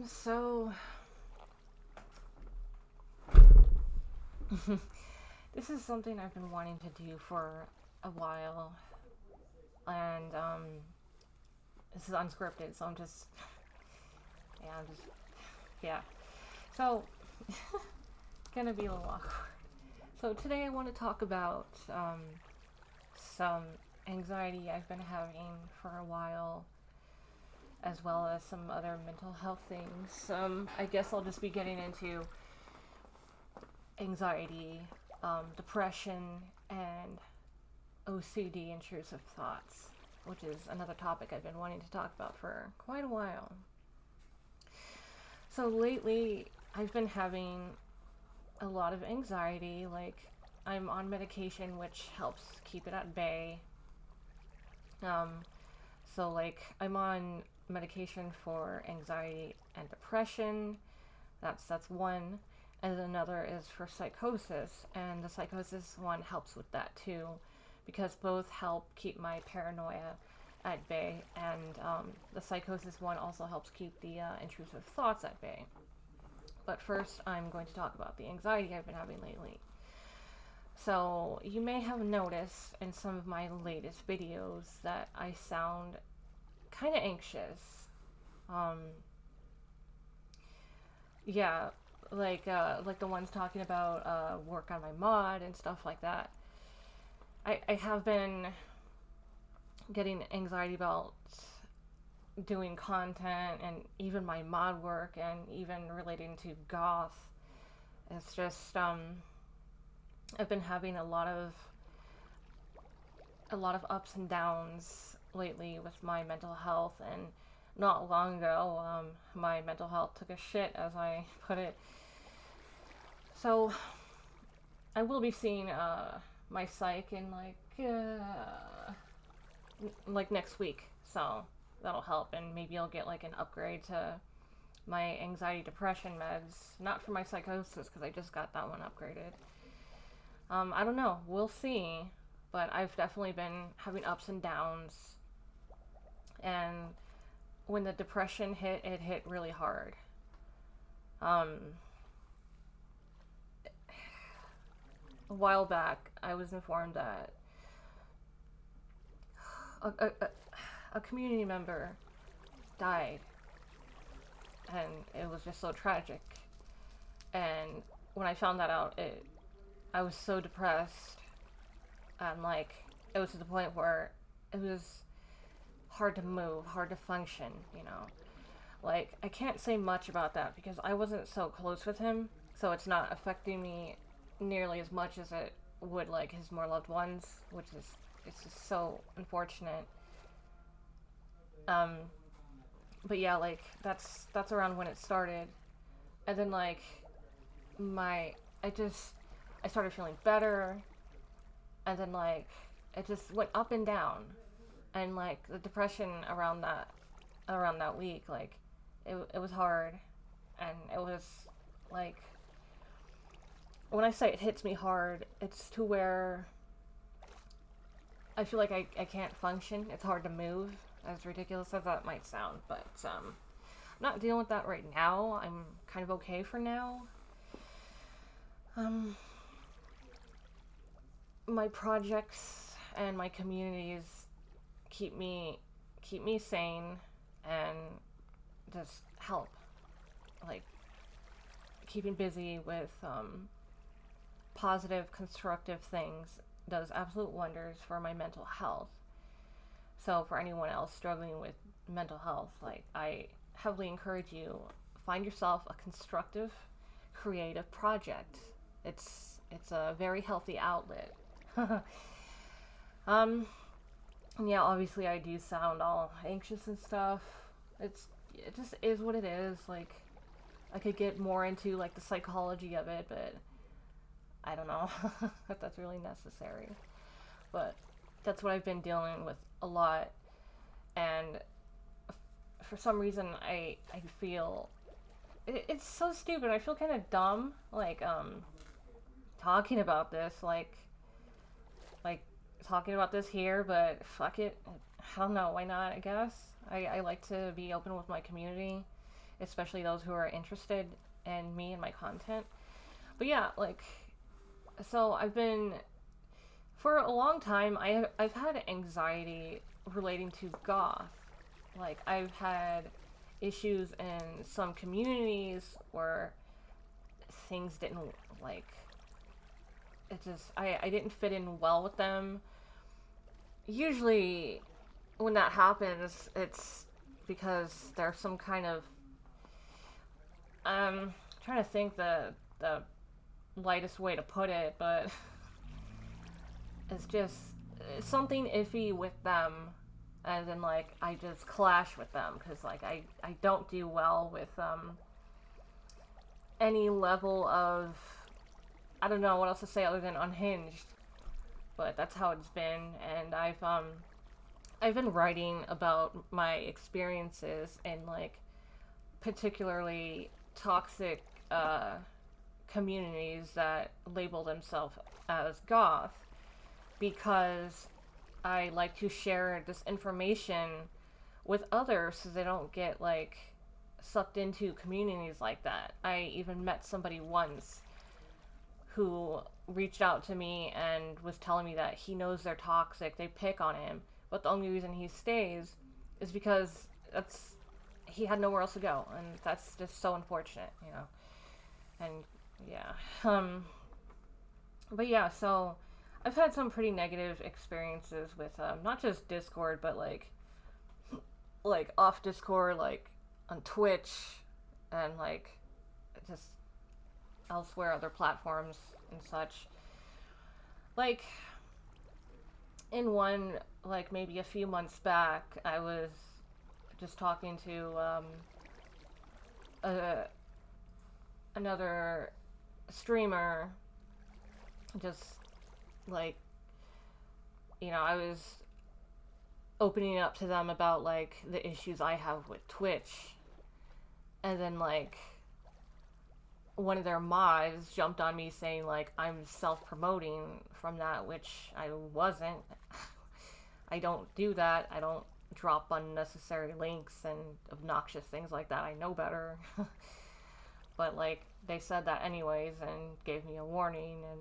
So this is something I've been wanting to do for a while, and this is unscripted, so I'm just, yeah. So, gonna be a little awkward. So today I want to talk about some anxiety I've been having for a while, as well as some other mental health things. I guess I'll just be getting into anxiety, depression, and OCD, intrusive thoughts, which is another topic I've been wanting to talk about for quite a while. So lately, I've been having a lot of anxiety. Like, I'm on medication, which helps keep it at bay. Um, I'm on medication for anxiety and depression. That's one, and another is for psychosis, and the psychosis one helps with that too, because both help keep my paranoia at bay, and the psychosis one also helps keep the intrusive thoughts at bay. But first, I'm going to talk about the anxiety I've been having lately. So, you may have noticed in some of my latest videos that I sound kind of anxious. Um, yeah, like the ones talking about work on my mod and stuff like that. I have been getting anxiety about doing content and even my mod work and even relating to goth. It's just I've been having a lot of ups and downs lately with my mental health, and not long ago my mental health took a shit, as I put it. So I will be seeing my psych in like next week, so that'll help, and maybe I'll get like an upgrade to my anxiety depression meds. Not for my psychosis, because I just got that one upgraded. I don't know. We'll see. But I've definitely been having ups and downs. And when the depression hit, it hit really hard. Um, a while back, I was informed that a, a, a community member died. And it was just so tragic. And when I found that out, I was so depressed, and like it was to the point where it was hard to move, hard to function, you know. Like, I can't say much about that because I wasn't so close with him, so it's not affecting me nearly as much as it would like his more loved ones, which is it's just so unfortunate. Um, but yeah, like that's around when it started, and then like my I just I started feeling better, and then like it just went up and down, and like the depression around that week, like it was hard, and it was like, when I say it hits me hard, it's to where I feel like I can't function. It's hard to move, as ridiculous as that might sound, but I'm not dealing with that right now. I'm kind of okay for now. Um, my projects and my communities keep me sane, and just help, like, keeping busy with positive, constructive things does absolute wonders for my mental health. So for anyone else struggling with mental health, like, I heavily encourage you, find yourself a constructive, creative project. It's a very healthy outlet. um yeah, obviously I do sound all anxious and stuff. It just is what it is. Like, I could get more into like the psychology of it, but I don't know if that's really necessary. But that's what I've been dealing with a lot, and for some reason I feel it's so stupid. I feel kind of dumb, like talking about this, like talking about this here, but fuck it. I don't know, why not, I guess. I like to be open with my community, especially those who are interested in me and my content. But yeah, like, so I've been, for a long time, I've had anxiety relating to goth. Like, I've had issues in some communities where things didn't, like, it just, I didn't fit in well with them. Usually, when that happens, it's because there's some kind of, trying to think the lightest way to put it, but it's just it's something iffy with them, as in, like, I just clash with them, because, like, I don't do well with any level of, I don't know what else to say other than unhinged, but that's how it's been. And I've been writing about my experiences in, like, particularly toxic communities that label themselves as goth, because I like to share this information with others so they don't get, like, sucked into communities like that. I even met somebody once who reached out to me and was telling me that he knows they're toxic, they pick on him, but the only reason he stays is because he had nowhere else to go, and that's just so unfortunate, you know. And yeah, but yeah, so I've had some pretty negative experiences with not just Discord, but like off Discord, like on Twitch, and like just elsewhere, other platforms and such. Like, in one, like, maybe a few months back, I was just talking to another streamer, just like, you know, I was opening up to them about, like, the issues I have with Twitch, and then, like, one of their mods jumped on me saying, like, I'm self-promoting from that, which I wasn't. I don't do that. I don't drop unnecessary links and obnoxious things like that. I know better. But, like, they said that anyways and gave me a warning, and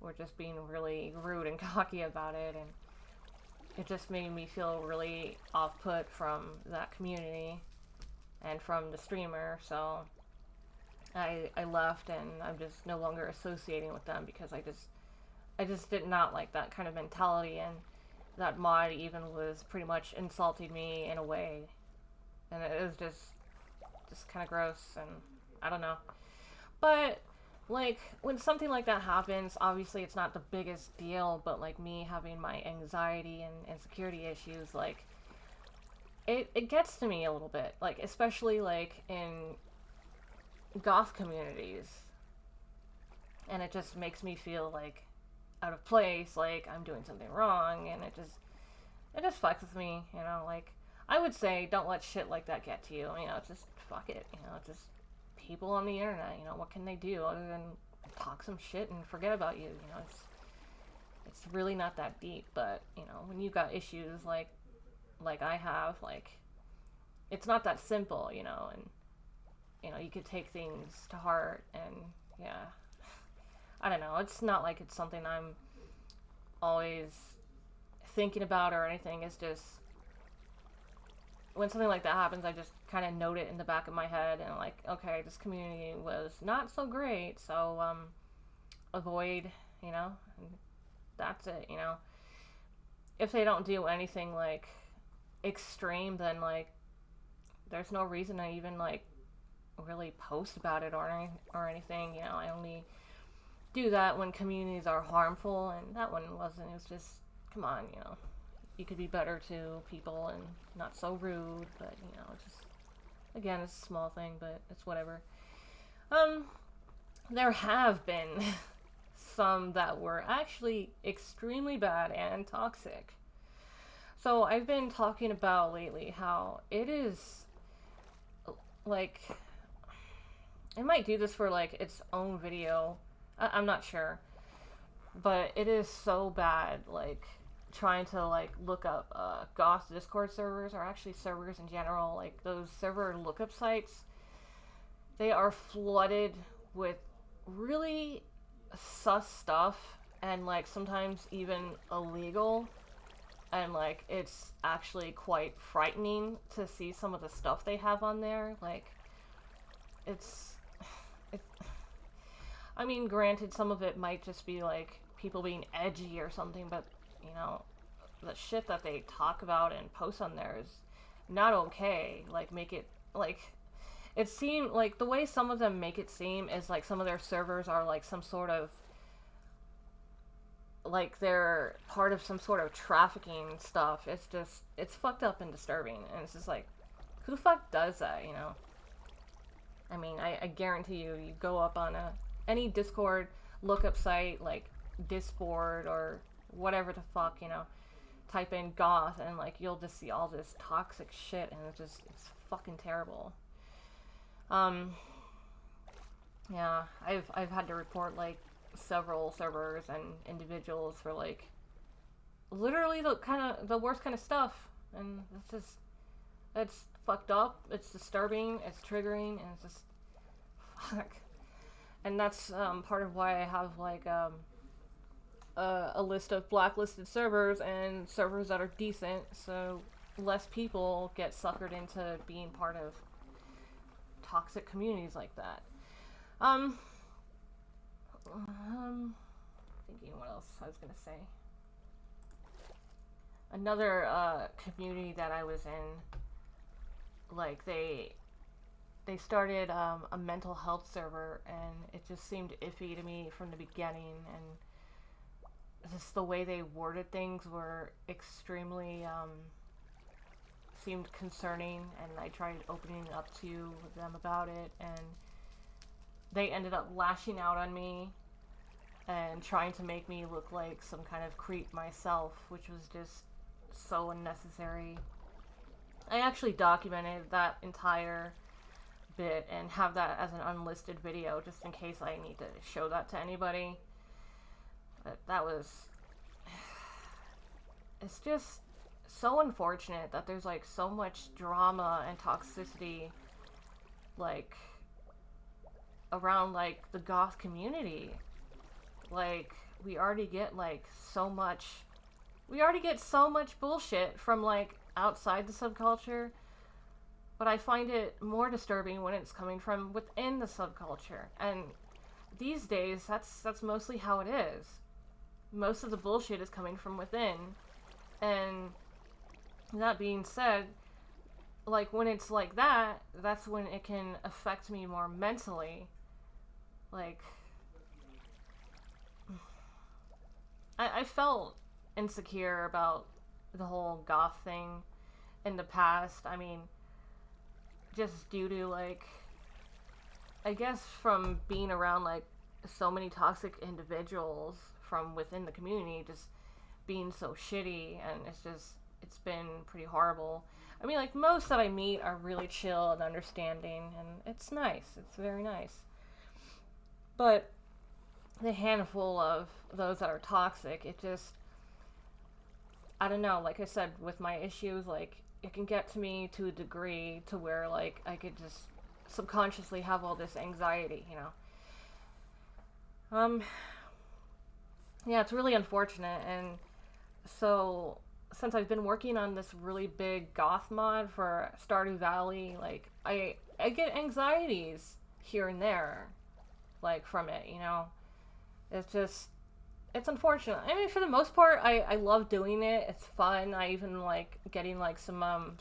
were just being really rude and cocky about it, and it just made me feel really off-put from that community and from the streamer. So I left, and I'm just no longer associating with them, because I just did not like that kind of mentality, and that mod even was pretty much insulting me in a way, and it was just kind of gross, and I don't know. But, like, when something like that happens, obviously it's not the biggest deal, but, like, me having my anxiety and insecurity issues, like, it gets to me a little bit, like, especially, like, in goth communities, and it just makes me feel, like, out of place, like I'm doing something wrong, and it just fucks with me, you know. Like, I would say don't let shit like that get to you, you know. Just fuck it, you know. Just people on the internet, you know, what can they do other than talk some shit and forget about you, you know. It's really not that deep. But, you know, when you've got issues like I have, like, it's not that simple, you know. And, you know, you could take things to heart, and yeah, I don't know. It's not like it's something I'm always thinking about or anything. It's just, when something like that happens, I just kind of note it in the back of my head, and like, okay, this community was not so great, so avoid, you know, and that's it, you know. If they don't do anything like extreme, then like there's no reason to even like really post about it or anything, you know. I only do that when communities are harmful, and that one wasn't. It was just, come on, you know, you could be better to people and not so rude. But, you know, just, again, it's a small thing, but it's whatever. There have been some that were actually extremely bad and toxic. So I've been talking about lately how it is, like, I might do this for like its own video. I'm not sure, but it is so bad, like, trying to like look up goth Discord servers, or actually servers in general, like those server lookup sites. they are flooded with really sus stuff, and like sometimes even illegal, and like it's actually quite frightening to see some of the stuff they have on there. Like it's it, I mean, granted, some of it might just be like people being edgy or something, but you know, the shit that they talk about and post on there is not okay. Like, make it like, it seemed like the way some of them make it seem is like some of their servers are like some sort of, like they're part of some sort of trafficking stuff. It's just, it's fucked up and disturbing, and it's just like, who the fuck does that, you know? I mean, I guarantee you go up on any Discord lookup site like Discord or whatever the fuck, you know, type in goth, and like you'll just see all this toxic shit, and it's fucking terrible. Yeah, I've had to report like several servers and individuals for like literally the worst kind of stuff, and it's fucked up, it's disturbing, it's triggering, and it's just fuck. And that's part of why I have like a list of blacklisted servers and servers that are decent, so less people get suckered into being part of toxic communities like that. Thinking what else I was gonna say. Another community that I was in, like they started a mental health server, and it just seemed iffy to me from the beginning, and just the way they worded things were extremely seemed concerning, and I tried opening up to them about it, and they ended up lashing out on me and trying to make me look like some kind of creep myself, which was just so unnecessary. I actually documented that entire bit and have that as an unlisted video just in case I need to show that to anybody. But that was, it's just so unfortunate that there's like so much drama and toxicity like around like the goth community. Like we already get so much bullshit from like outside the subculture, but I find it more disturbing when it's coming from within the subculture. And these days that's mostly how it is. Most of the bullshit is coming from within. And that being said, like when it's like that, that's when it can affect me more mentally. Like I felt insecure about the whole goth thing in the past. I mean, just due to like, I guess from being around like so many toxic individuals from within the community just being so shitty, and it's been pretty horrible. I mean, like most that I meet are really chill and understanding, and it's nice. It's very nice. But the handful of those that are toxic, it just, I don't know, like I said, with my issues, like it can get to me to a degree to where like I could just subconsciously have all this anxiety, you know. Yeah, it's really unfortunate. And so since I've been working on this really big goth mod for Stardew Valley, like I get anxieties here and there, like from it, you know. It's unfortunate. I mean, for the most part, I love doing it. It's fun. I even like getting like some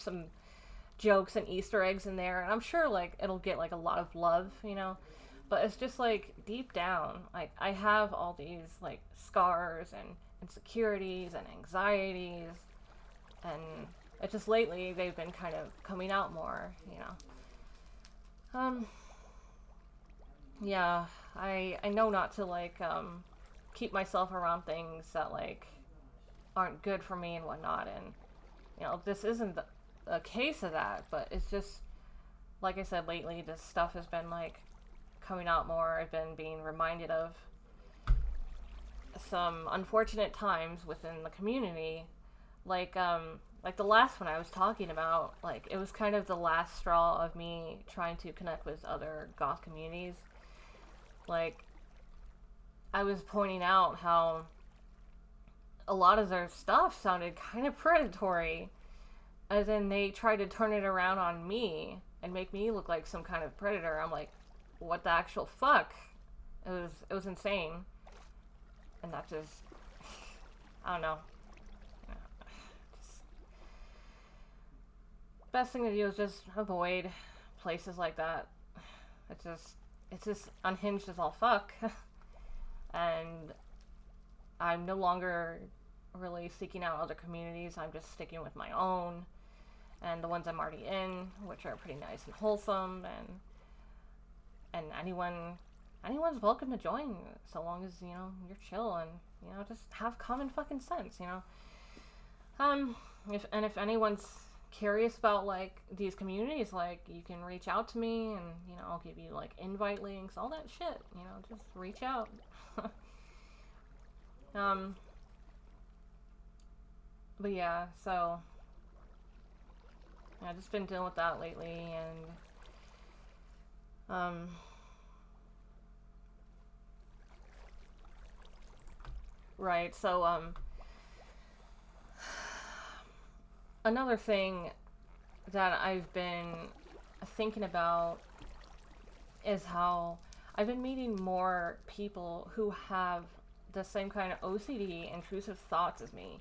jokes and Easter eggs in there, and I'm sure like it'll get like a lot of love, you know. But it's just like deep down, like I have all these like scars and insecurities and anxieties, and it's just lately they've been kind of coming out more, you know. Yeah, I know not to like keep myself around things that like aren't good for me and whatnot, and you know, this isn't a case of that, but it's just like I said, lately this stuff has been like coming out more. I've been being reminded of some unfortunate times within the community, like like the last one I was talking about, like it was kind of the last straw of me trying to connect with other goth communities. Like I was pointing out how a lot of their stuff sounded kind of predatory, and then they tried to turn it around on me and make me look like some kind of predator. I'm like, what the actual fuck? It was insane, and that just I don't know. Just, best thing to do is just avoid places like that. It's just unhinged as all fuck, and I'm no longer really seeking out other communities. I'm just sticking with my own and the ones I'm already in, which are pretty nice and wholesome, and anyone's welcome to join, so long as, you know, you're chill and, you know, just have common fucking sense, you know. If anyone's curious about, like, these communities, like, you can reach out to me, and, you know, I'll give you, like, invite links, all that shit, you know, just reach out. But yeah, so I've just been dealing with that lately, and right, so another thing that I've been thinking about is how I've been meeting more people who have the same kind of OCD, intrusive thoughts as me.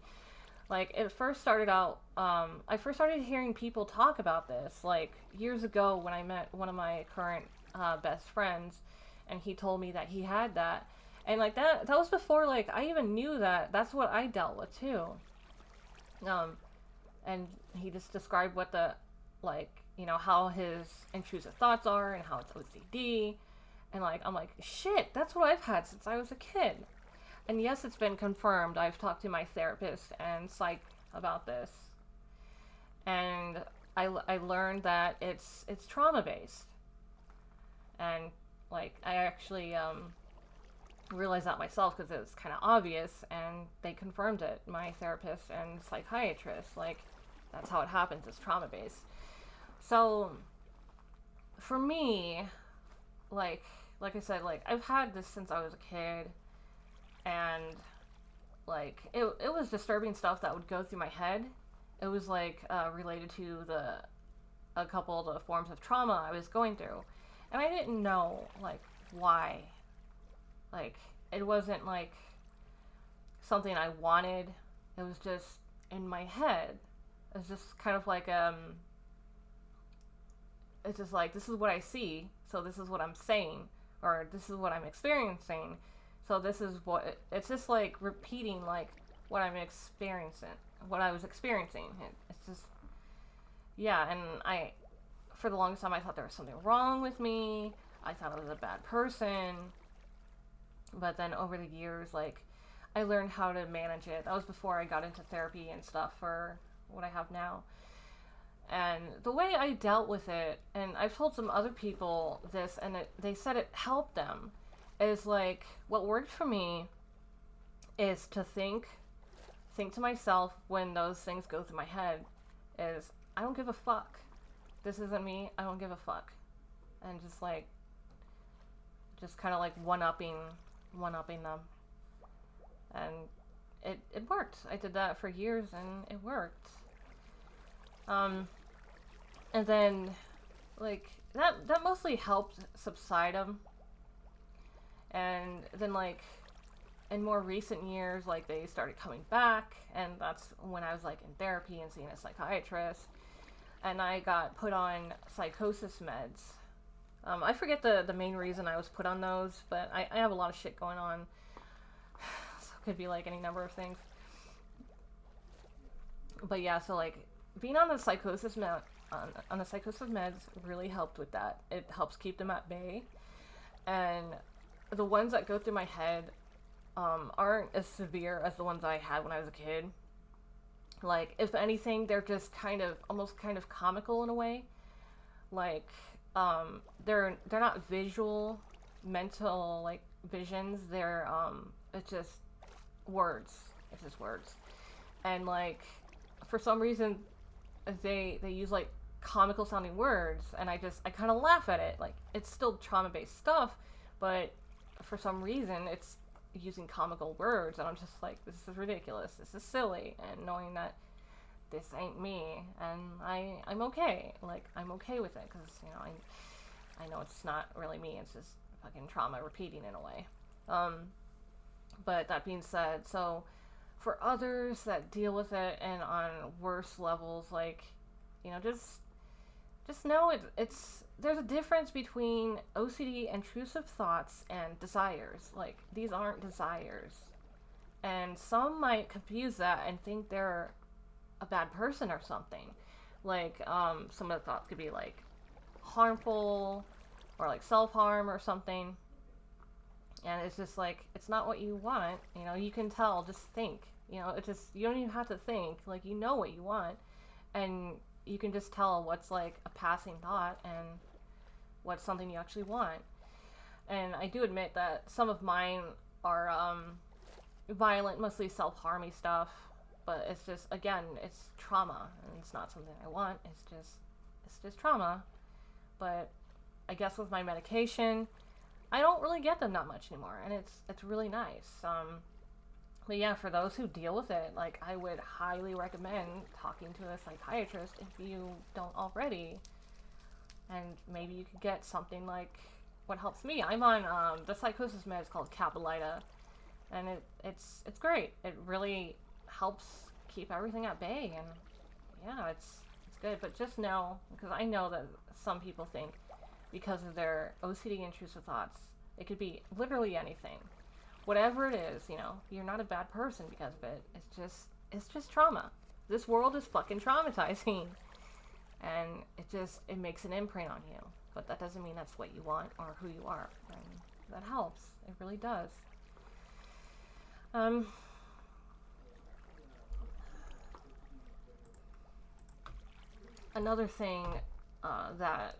Like, it first started out, I first started hearing people talk about this, like, years ago when I met one of my current best friends, and he told me that he had that. And, like, that was before, like, I even knew that that's what I dealt with, too. And he just described what the, like, you know, how his intrusive thoughts are, and how it's OCD. And, like, I'm like, shit, that's what I've had since I was a kid. And yes, it's been confirmed. I've talked to my therapist and psych about this, and I learned that it's trauma based. And, like, I actually realized that myself because it was kind of obvious, and they confirmed it. My therapist and psychiatrist, like, that's how it happens. It's trauma based. So for me, like I said, like, I've had this since I was a kid. And, like, it was disturbing stuff that would go through my head. It was, like, related to a couple of the forms of trauma I was going through. And I didn't know, like, why. Like, it wasn't, like, something I wanted. It was just in my head. It was just kind of like, it's just like, this is what I see, so this is what I'm saying. Or this is what I'm experiencing. So this is what, it's just like repeating like what I'm experiencing, what I was experiencing. It's just, yeah, and for the longest time I thought there was something wrong with me. I thought I was a bad person. But then over the years, like, I learned how to manage it. That was before I got into therapy and stuff for what I have now. And the way I dealt with it, and I've told some other people this, and they said it helped them, is like, what worked for me is to think to myself when those things go through my head is, I don't give a fuck. This isn't me. I don't give a fuck. And just kind of like one-upping them. And it worked. I did that for years and it worked. And then, like, that mostly helped subside them. And then, like, in more recent years, like, they started coming back, and that's when I was, like, in therapy and seeing a psychiatrist, and I got put on psychosis meds. I forget the main reason I was put on those, but I have a lot of shit going on, so it could be, like, any number of things. But yeah, so, like, being on the psychosis on the psychosis meds really helped with that. It helps keep them at bay, and the ones that go through my head aren't as severe as the ones I had when I was a kid. Like, if anything, they're just almost kind of comical in a way. Like, they're not visual, mental, like, visions. They're, it's just words. It's just words. And, like, for some reason, they use like comical sounding words, and I kind of laugh at it. Like, it's still trauma based stuff, but for some reason it's using comical words, and I'm just like, this is ridiculous, this is silly. And knowing that this ain't me, and I'm okay. Like, I'm okay with it, because, you know, I know it's not really me, it's just fucking trauma repeating in a way. But that being said, so for others that deal with it and on worse levels, like, you know, just know it's there's a difference between OCD, intrusive thoughts, and desires. Like, these aren't desires. And some might confuse that and think they're a bad person or something. Like, some of the thoughts could be like harmful or like self-harm or something. And it's just like, it's not what you want. You know, you can tell, just think. You know, it's just, you don't even have to think. Like, you know what you want. And you can just tell what's like a passing thought and what's something you actually want. And I do admit that some of mine are violent, mostly self-harmy stuff. But it's just, again, it's trauma, and it's not something I want. It's just trauma. But I guess with my medication, I don't really get them that much anymore, and it's really nice. But yeah, for those who deal with it, like, I would highly recommend talking to a psychiatrist if you don't already. And maybe you could get something like what helps me. I'm on the psychosis meds called Capilita, and it's great. It really helps keep everything at bay, and yeah, it's good. But just know, because I know that some people think because of their OCD intrusive thoughts, it could be literally anything. Whatever it is, you know, you're not a bad person because of it. It's just trauma. This world is fucking traumatizing, and it makes an imprint on you. But that doesn't mean that's what you want or who you are, and that helps. It really does. Another thing that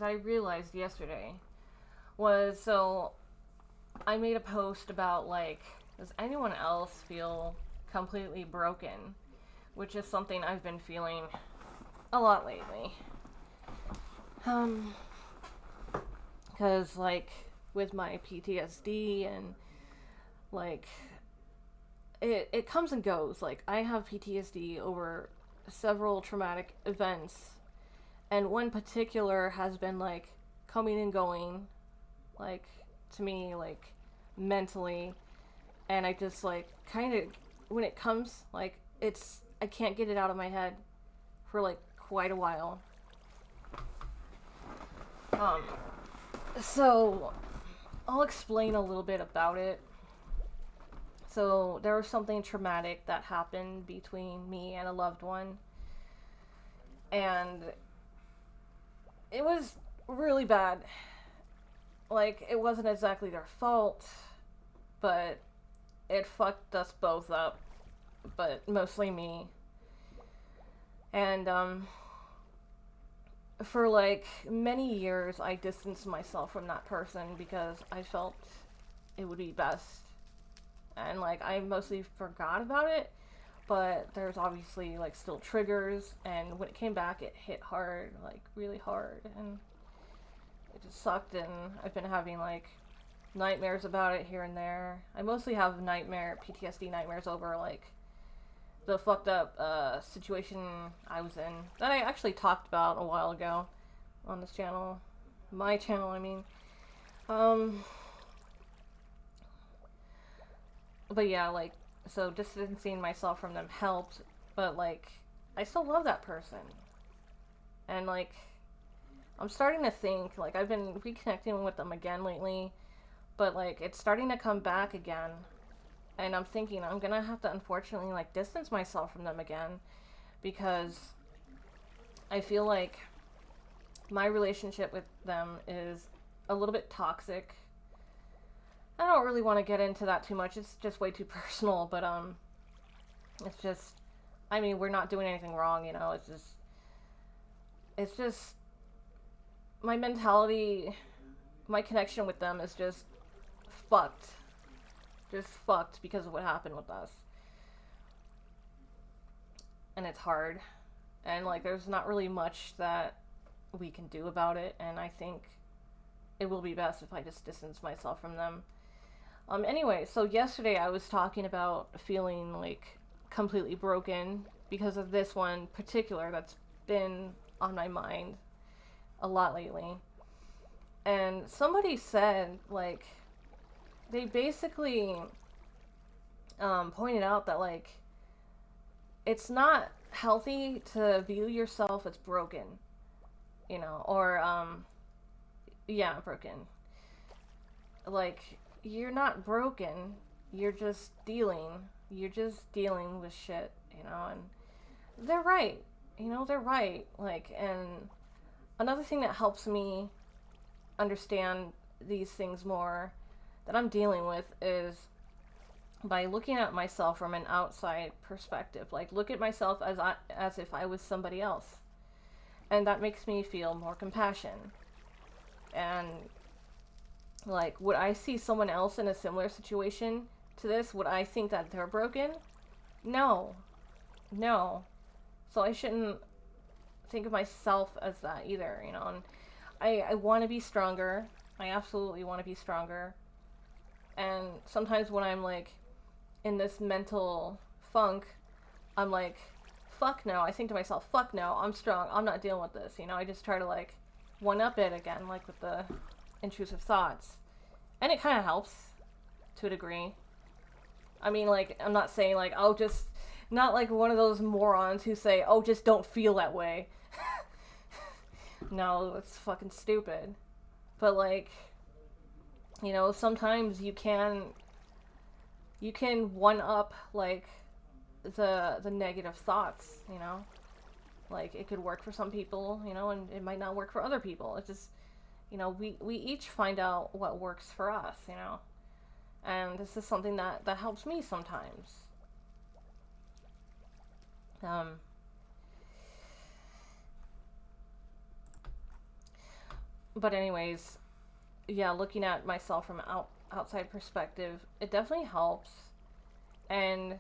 I realized yesterday was, so I made a post about, like, does anyone else feel completely broken? Which is something I've been feeling a lot lately. Because, like, with my PTSD and, like, it comes and goes. Like, I have PTSD over several traumatic events, and one particular has been, like, coming and going, like, to me, like, mentally, and I just, like, kind of, when it comes, like, I can't get it out of my head for, like, quite a while. So I'll explain a little bit about it. So there was something traumatic that happened between me and a loved one, and it was really bad. Like, it wasn't exactly their fault, but it fucked us both up, but mostly me. And for like many years I distanced myself from that person because I felt it would be best. And like, I mostly forgot about it, but there's obviously like still triggers, and when it came back it hit hard, like really hard, and it just sucked. And I've been having like nightmares about it here and there. I mostly have PTSD nightmares over like the fucked up situation I was in that I actually talked about a while ago on this channel, my channel, I mean. But yeah, like, so distancing myself from them helped, but like, I still love that person. And like, I'm starting to think, like, I've been reconnecting with them again lately, but like, it's starting to come back again. And I'm thinking I'm gonna have to, unfortunately, like, distance myself from them again, because I feel like my relationship with them is a little bit toxic. I don't really want to get into that too much. It's just way too personal, but it's just, I mean, we're not doing anything wrong, you know. It's just my mentality, my connection with them is just fucked. Just fucked because of what happened with us. and it's hard, and like there's not really much that we can do about it, and I think it will be best if I just distance myself from them. Anyway, so yesterday I was talking about feeling like completely broken because of this one particular that's been on my mind a lot lately. And somebody said, like, they basically pointed out that, like, it's not healthy to view yourself as broken, you know, or, yeah, broken. Like, you're not broken, you're just dealing. You're just dealing with shit, you know, and they're right. You know, they're right. Like, and another thing that helps me understand these things more that I'm dealing with is by looking at myself from an outside perspective. Like, look at myself as if I was somebody else. And that makes me feel more compassion. And like, would I see someone else in a similar situation to this? Would I think that they're broken? No. No. So I shouldn't think of myself as that either, you know. And I want to be stronger. I absolutely want to be stronger. And sometimes when I'm like in this mental funk, I'm like, fuck no. I think to myself, fuck no, I'm strong. I'm not dealing with this, you know. I just try to like one up it again, like with the intrusive thoughts. And it kind of helps to a degree. I mean, like, I'm not saying like, oh, just not like one of those morons who say, oh, just don't feel that way. No, that's fucking stupid. But like, you know, sometimes you can one up like the negative thoughts, you know. Like, it could work for some people, you know, and it might not work for other people. It's just, you know, we each find out what works for us, you know. And this is something that helps me sometimes. But anyways, yeah, looking at myself from outside perspective, it definitely helps. And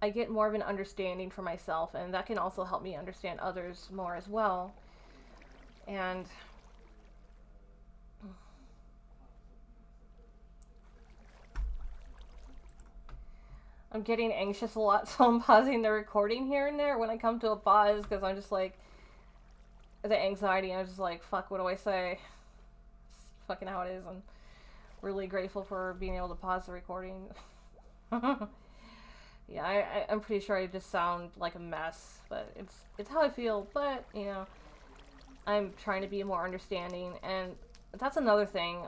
I get more of an understanding for myself, and that can also help me understand others more as well. And I'm getting anxious a lot, so I'm pausing the recording here and there when I come to a pause, because I'm just like, the anxiety, I'm just like, fuck, what do I say? It's fucking how it is. I'm really grateful for being able to pause the recording. Yeah, I'm pretty sure I just sound like a mess, but it's how I feel. But, you know, I'm trying to be more understanding, and that's another thing.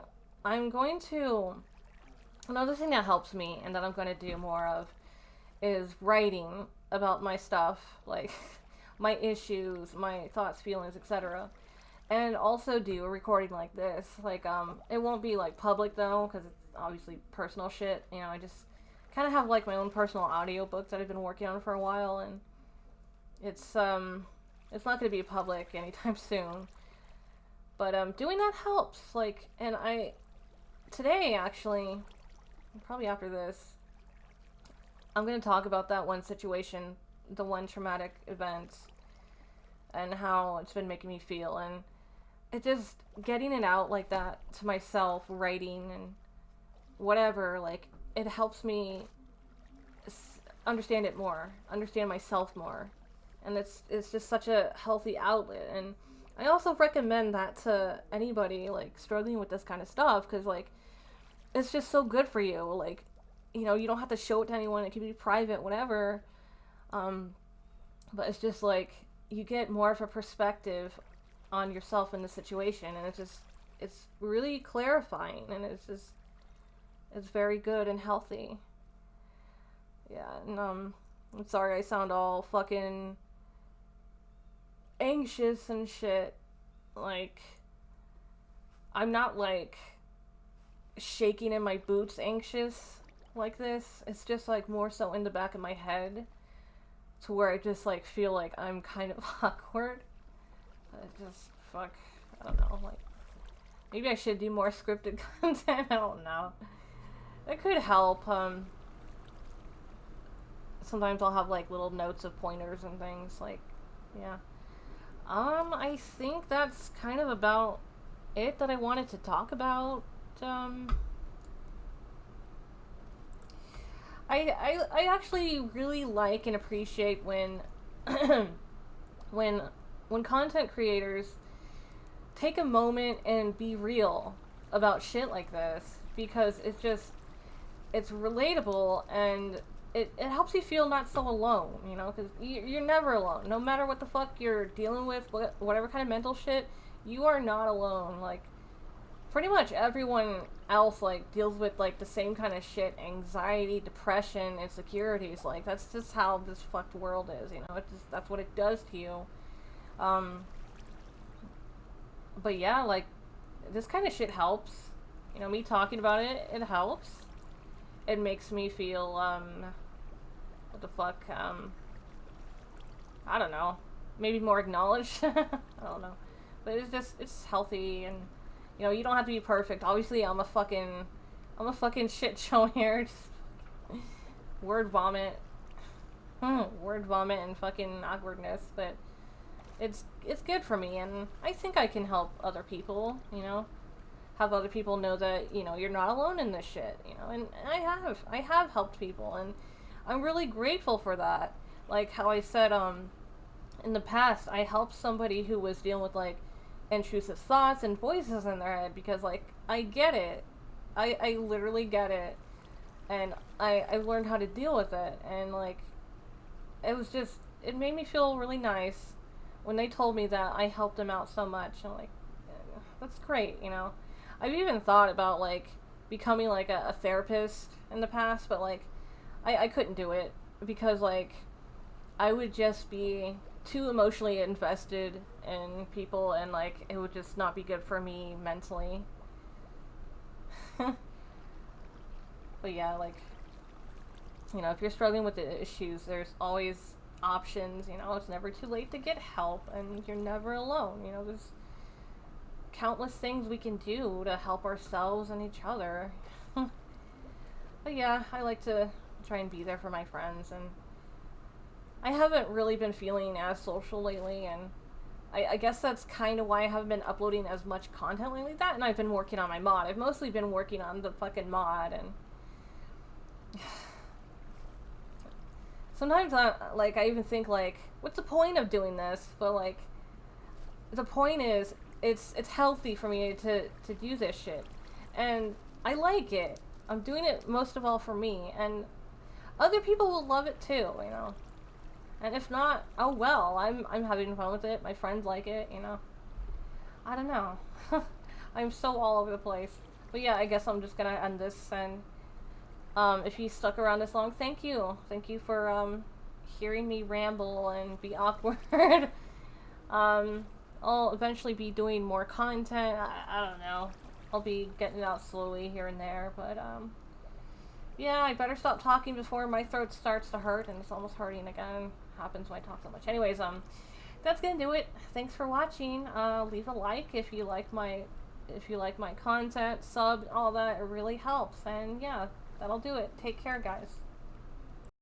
Another thing that helps me and that I'm going to do more of is writing about my stuff, like my issues, my thoughts, feelings, etc. And also do a recording like this. Like, it won't be like public though, because it's obviously personal shit. You know, I just kind of have like my own personal audio book that I've been working on for a while, and it's not going to be public anytime soon. But doing that helps. Like, and today actually, probably after this, I'm going to talk about that one situation, the one traumatic event, and how it's been making me feel. And it just, getting it out like that to myself, writing and whatever, like, it helps me understand it more, understand myself more. And it's just such a healthy outlet. And I also recommend that to anybody, like, struggling with this kind of stuff, because, like, it's just so good for you. Like, you know, you don't have to show it to anyone. It can be private, whatever. But it's just like, you get more of a perspective on yourself in the situation, and it's really clarifying, and it's very good and healthy. Yeah, and I'm sorry I sound all fucking anxious and shit. Like, I'm not like shaking in my boots anxious like this. It's just like more so in the back of my head, to where I just like feel like I'm kind of awkward. Fuck, I don't know, like, maybe I should do more scripted content. I don't know. It could help. sometimes I'll have like little notes of pointers and things. Like, yeah. I think that's kind of about it that I wanted to talk about. I actually really like and appreciate when when when content creators take a moment and be real about shit like this, because it's relatable, and it helps you feel not so alone, you know, because you're never alone. No matter what the fuck you're dealing with, whatever kind of mental shit, you are not alone. Like, pretty much everyone else, like, deals with, like, the same kind of shit: anxiety, depression, insecurities. Like, that's just how this fucked world is, you know. It's just, that's what it does to you. But yeah, like, this kind of shit helps. You know, me talking about it, it helps. It makes me feel, what the fuck, I don't know, maybe more acknowledged. I don't know. But it's healthy, and, you know, you don't have to be perfect. Obviously, I'm a fucking shit show here. Just word vomit. Word vomit and fucking awkwardness, but it's good for me, and I think I can help other people, you know? Have other people know that, you know, you're not alone in this shit, you know? And I have helped people, and I'm really grateful for that. Like how I said, in the past, I helped somebody who was dealing with, like, intrusive thoughts and voices in their head, because, like, I get it. I literally get it. And I learned how to deal with it, and, like, it made me feel really nice when they told me that I helped them out so much. I'm like, that's great, you know? I've even thought about, like, becoming, like, a therapist in the past, but, like, I couldn't do it, because, like, I would just be too emotionally invested in people, and, like, it would just not be good for me mentally. But yeah, like, you know, if you're struggling with the issues, there's always options, you know. It's never too late to get help, and you're never alone, you know. There's countless things we can do to help ourselves and each other. But yeah, I like to try and be there for my friends, and I haven't really been feeling as social lately, and I guess that's kind of why I haven't been uploading as much content lately. That, and I've been working on my mod. I've mostly been working on the fucking mod, and sometimes I even think, like, what's the point of doing this? But, like, the point is, it's healthy for me to do this shit, and I like it. I'm doing it most of all for me, and other people will love it too, you know. And if not, oh well, I'm having fun with it. My friends like it, you know. I don't know. I'm so all over the place. But yeah, I guess I'm just gonna end this, and if you stuck around this long, thank you. Thank you for hearing me ramble and be awkward. I'll eventually be doing more content. I don't know. I'll be getting it out slowly here and there, but yeah, I better stop talking before my throat starts to hurt, and it's almost hurting again. Happens when I talk so much. Anyways, that's gonna do it. Thanks for watching. Leave a like if you like my content, sub, all that. It really helps. And yeah, that'll do it. Take care, guys.